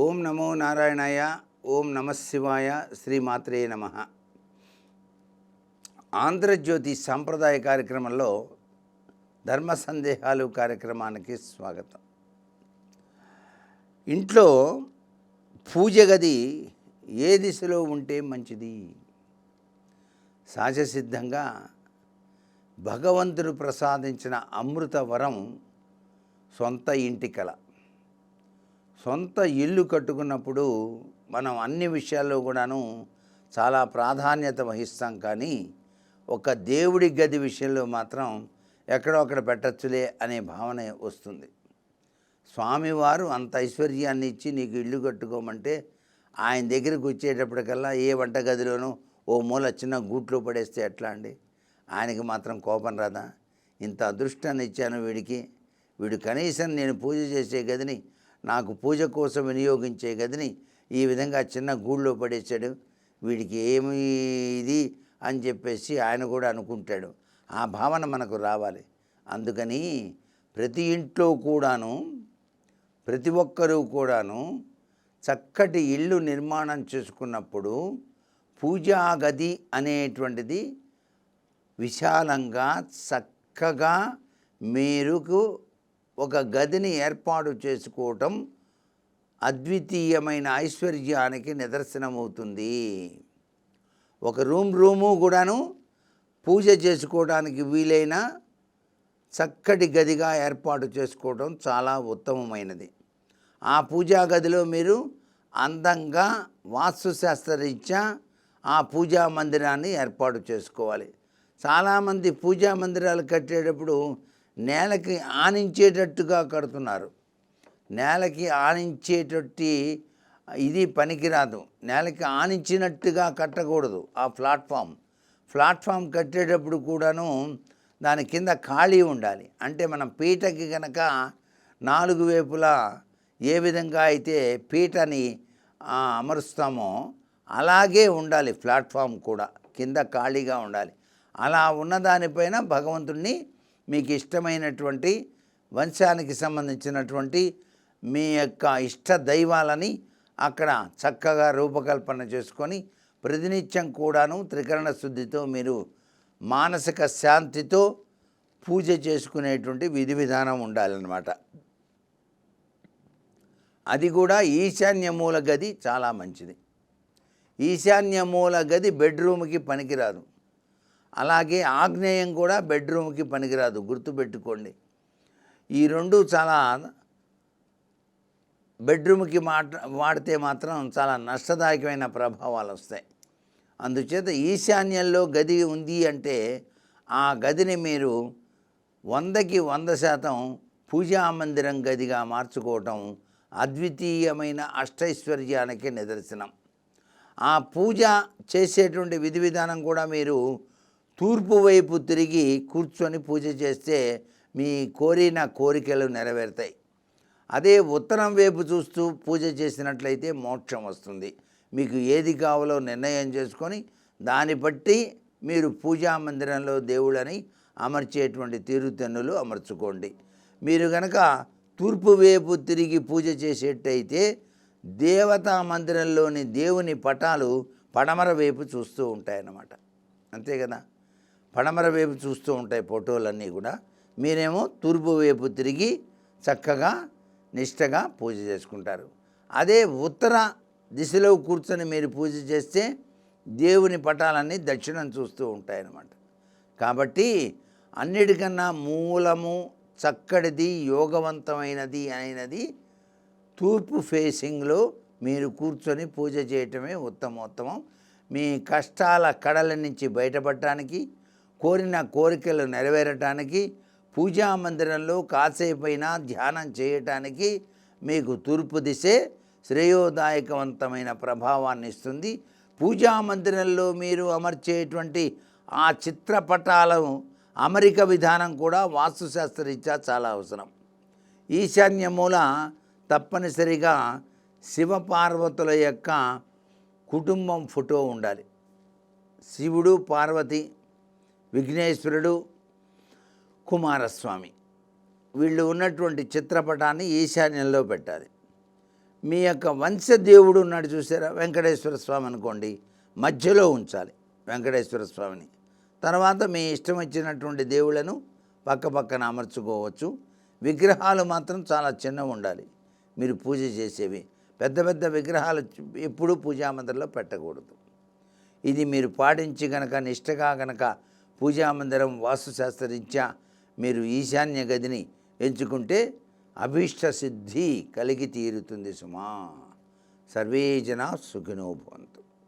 ఓం నమో నారాయణాయ. ఓం నమశివాయ. శ్రీమాత్రే నమ. ఆంధ్రజ్యోతి సాంప్రదాయ కార్యక్రమంలో ధర్మ సందేహాలు కార్యక్రమానికి స్వాగతం. ఇంట్లో పూజ గది ఏ దిశలో ఉంటే మంచిది? సహజసిద్ధంగా భగవంతుడు ప్రసాదించిన అమృత వరం సొంత ఇంటి కల. సొంత ఇల్లు కట్టుకున్నప్పుడు మనం అన్ని విషయాల్లో కూడాను చాలా ప్రాధాన్యత వహిస్తాం. కానీ ఒక దేవుడి గది విషయంలో మాత్రం ఎక్కడో అక్కడ పెట్టచ్చులే అనే భావన వస్తుంది. స్వామివారు అంత ఐశ్వర్యాన్ని ఇచ్చి నీకు ఇల్లు కట్టుకోమంటే ఆయన దగ్గరికి వచ్చేటప్పటికల్లా ఏ వంటగదిలోనూ ఓ మూల చిన్న గూట్లో పడేస్తే ఎట్లా అండి? ఆయనకి మాత్రం కోపం రాదా? ఇంత అదృష్టాన్ని ఇచ్చాను వీడికి, వీడు కనీసం నేను పూజ చేసే గదిని, నాకు పూజ కోసం వినియోగించే గదిని ఈ విధంగా చిన్న గూళ్ళో పడేశాడు, వీడికి ఏమి ఇది అని చెప్పేసి ఆయన కూడా అనుకుంటాడు. ఆ భావన మనకు రావాలి. అందుకని ప్రతి ఇంట్లో కూడాను, ప్రతి ఒక్కరూ కూడాను చక్కటి ఇల్లు నిర్మాణం చేసుకున్నప్పుడు పూజా గది అనేటువంటిది విశాలంగా చక్కగా మీరుకు ఒక గదిని ఏర్పాటు చేసుకోవటం అద్వితీయమైన ఐశ్వర్యానికి నిదర్శనమవుతుంది. ఒక రూము కూడాను పూజ చేసుకోవడానికి వీలైన చక్కటి గదిగా ఏర్పాటు చేసుకోవడం చాలా ఉత్తమమైనది. ఆ పూజా గదిలో మీరు అందంగా వాస్తుశాస్త్రరీత్యా ఆ పూజా మందిరాన్ని ఏర్పాటు చేసుకోవాలి. చాలామంది పూజా మందిరాలు కట్టేటప్పుడు నేలకి ఆనించేటట్టుగా కడుతున్నారు. నేలకి ఆనించేటట్టు ఇది పనికిరాదు. నేలకి ఆనించినట్టుగా కట్టకూడదు. ఆ ప్లాట్ఫామ్ కట్టేటప్పుడు కూడాను దాని కింద ఖాళీ ఉండాలి. అంటే మనం పీటకి కనుక నాలుగు వైపులా ఏ విధంగా అయితే పీటని అమరుస్తామో అలాగే ఉండాలి. ప్లాట్ఫామ్ కూడా కింద ఖాళీగా ఉండాలి. అలా ఉన్నదానిపైన భగవంతుడిని, మీకు ఇష్టమైనటువంటి వంశానికి సంబంధించినటువంటి మీ యొక్క ఇష్ట దైవాలని అక్కడ చక్కగా రూపకల్పన చేసుకొని ప్రతినిత్యం కూడాను త్రికరణ శుద్ధితో మీరు మానసిక శాంతితో పూజ చేసుకునేటువంటి విధి విధానం ఉండాలన్నమాట. అది కూడా ఈశాన్య మూల గది చాలా మంచిది. ఈశాన్య మూల గది బెడ్రూమ్కి పనికిరాదు. అలాగే ఆగ్నేయం కూడా బెడ్రూమ్కి పనికిరాదు. గుర్తుపెట్టుకోండి. ఈ రెండు చాలా బెడ్రూమ్కి వాడితే మాత్రం చాలా నష్టదాయకమైన ప్రభావాలు వస్తాయి. అందుచేత ఈశాన్యంలో గది ఉంది అంటే ఆ గదిని మీరు 100కి 100% పూజా మందిరం గదిగా మార్చుకోవటం అద్వితీయమైన అష్టైశ్వర్యానికి నిదర్శనం. ఆ పూజ చేసేటువంటి విధి విధానం కూడా మీరు తూర్పు వైపు తిరిగి కూర్చొని పూజ చేస్తే మీ కోరిన కోరికలు నెరవేరుతాయి. అదే ఉత్తరం వైపు చూస్తూ పూజ చేసినట్లయితే మోక్షం వస్తుంది. మీకు ఏది కావాలో నిర్ణయం చేసుకొని దాన్ని బట్టి మీరు పూజా మందిరంలో దేవుళ్ళని అమర్చేటువంటి తీరుతెన్నులు అమర్చుకోండి. మీరు కనుక తూర్పు వైపు తిరిగి పూజ చేసేటైతే దేవతా మందిరంలోని దేవుని పటాలు పడమర వైపు చూస్తూ ఉంటాయన్నమాట. అంతే కదా, పడమర వైపు చూస్తూ ఉంటాయి ఫోటోలన్నీ కూడా. మీరేమో తూర్పు వైపు తిరిగి చక్కగా నిష్టగా పూజ చేసుకుంటారు. అదే ఉత్తర దిశలో కూర్చొని మీరు పూజ చేస్తే దేవుని పటాలన్నీ దక్షిణం చూస్తూ ఉంటాయన్నమాట. కాబట్టి అన్నిటికన్నా మూలము చక్కటిది యోగవంతమైనది అయినది తూర్పు ఫేసింగ్లో మీరు కూర్చొని పూజ చేయటమే ఉత్తమోత్తమం. మీ కష్టాల కడల నుంచి బయటపడటానికి, కోరిన కోరికలు నెరవేరటానికి, పూజా మందిరంలో కాసేపైనా ధ్యానం చేయటానికి మీకు తూర్పు దిశే శ్రేయోదాయకవంతమైన ప్రభావాన్ని ఇస్తుంది. పూజా మందిరంలో మీరు అమర్చేటువంటి ఆ చిత్రపటాల అమరిక విధానం కూడా వాస్తుశాస్త్రరీత్యా చాలా అవసరం. ఈశాన్య మూల తప్పనిసరిగా శివపార్వతుల యొక్క కుటుంబం ఫోటో ఉండాలి. శివుడు, పార్వతి, విఘ్నేశ్వరుడు, కుమారస్వామి వీళ్ళు ఉన్నటువంటి చిత్రపటాన్ని ఈశాన్యంలో పెట్టాలి. మీ యొక్క వంశదేవుడు ఉన్నాడు చూసారా, వెంకటేశ్వర స్వామి అనుకోండి, మధ్యలో ఉంచాలి వెంకటేశ్వర స్వామిని. తర్వాత మీ ఇష్టం వచ్చినటువంటి దేవుళ్ళను పక్క పక్కన అమర్చుకోవచ్చు. విగ్రహాలు మాత్రం చాలా చిన్నవి ఉండాలి. మీరు పూజ చేసేవి పెద్ద పెద్ద విగ్రహాలు ఎప్పుడూ పూజామందిరంలో పెట్టకూడదు. ఇది మీరు పాటించి గనక నిష్టగా గనక పూజామందిరం వాస్తుశాస్త్రరీత్యా మీరు ఈశాన్య గదిని ఎంచుకుంటే అభీష్ట సిద్ధి కలిగి తీరుతుంది సుమా. సర్వే జనా సుఖినో భవంతు.